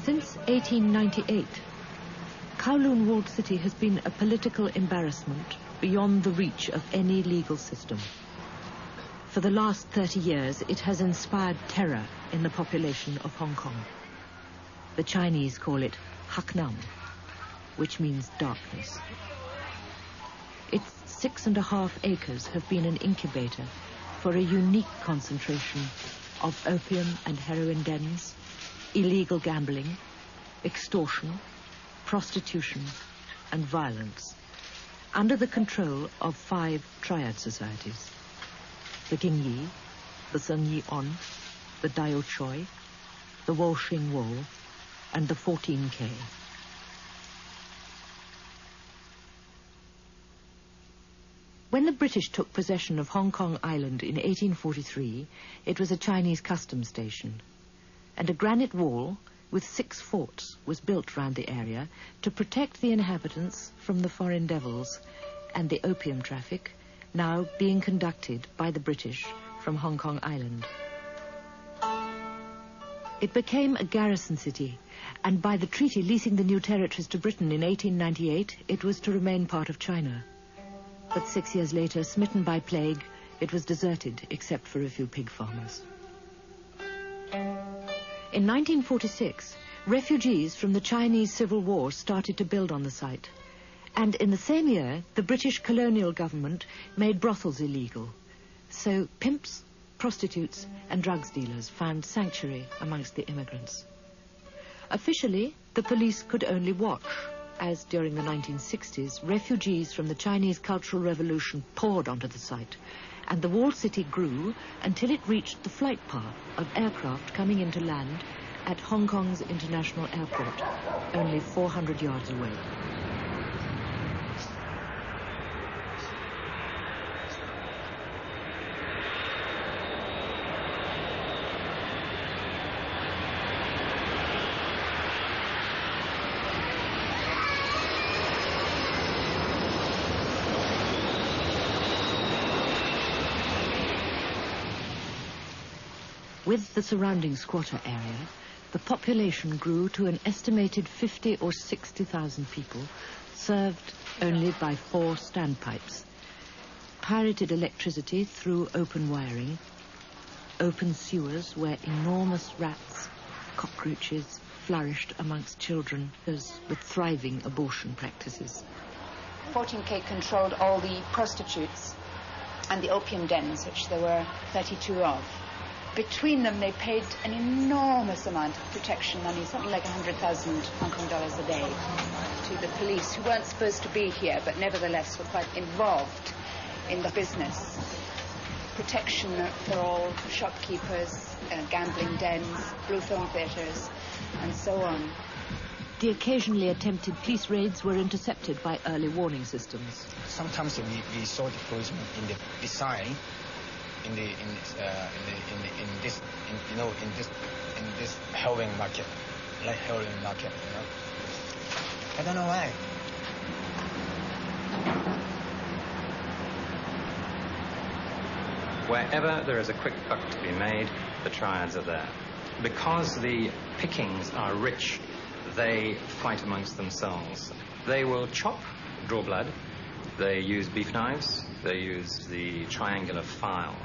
Since 1898, Kowloon walled city has been a political embarrassment beyond the reach of any legal system. For the last 30 years, it has inspired terror in the population of Hong Kong. The Chinese call it Hak Nam, which means darkness. Its 6.5 acres have been an incubator for a unique concentration of opium and heroin dens, illegal gambling, extortion, prostitution, and violence, under the control of 5 triad societies: the Gingyi, the Sengyi On, the Dao Choi, the Wolshing Wo, and the 14K. When the British took possession of Hong Kong Island in 1843, it was a Chinese customs station, and a granite wall with 6 forts was built round the area to protect the inhabitants from the foreign devils and the opium traffic now being conducted by the British from Hong Kong Island. It became a garrison city, and by the treaty leasing the new territories to Britain in 1898, it was to remain part of China. But 6 years later, smitten by plague, it was deserted except for a few pig farmers. In 1946, refugees from the Chinese Civil War started to build on the site. And in the same year, the British colonial government made brothels illegal. So pimps, prostitutes, and drugs dealers found sanctuary amongst the immigrants. Officially, the police could only watch, as during the 1960s, refugees from the Chinese Cultural Revolution poured onto the site, and the walled city grew until it reached the flight path of aircraft coming into land at Hong Kong's International Airport, only 400 yards away. With the surrounding squatter area, the population grew to an estimated 50 or 60,000 people, served only by 4 standpipes, pirated electricity through open wiring, open sewers where enormous rats, cockroaches flourished amongst children, as with thriving abortion practices. 14K controlled all the prostitutes and the opium dens, which there were 32 of. Between them, they paid an enormous amount of protection money, something like 100,000 Hong Kong dollars a day, to the police, who weren't supposed to be here, but nevertheless were quite involved in the business. Protection for all shopkeepers, gambling dens, blue film theatres, and so on. The occasionally attempted police raids were intercepted by early warning systems. Sometimes we saw the policemen in the design. In this heroin market, like heroin market, you know. I don't know why. Wherever there is a quick buck to be made, the triads are there. Because the pickings are rich, they fight amongst themselves. They will chop, draw blood. They use beef knives. They use the triangular file.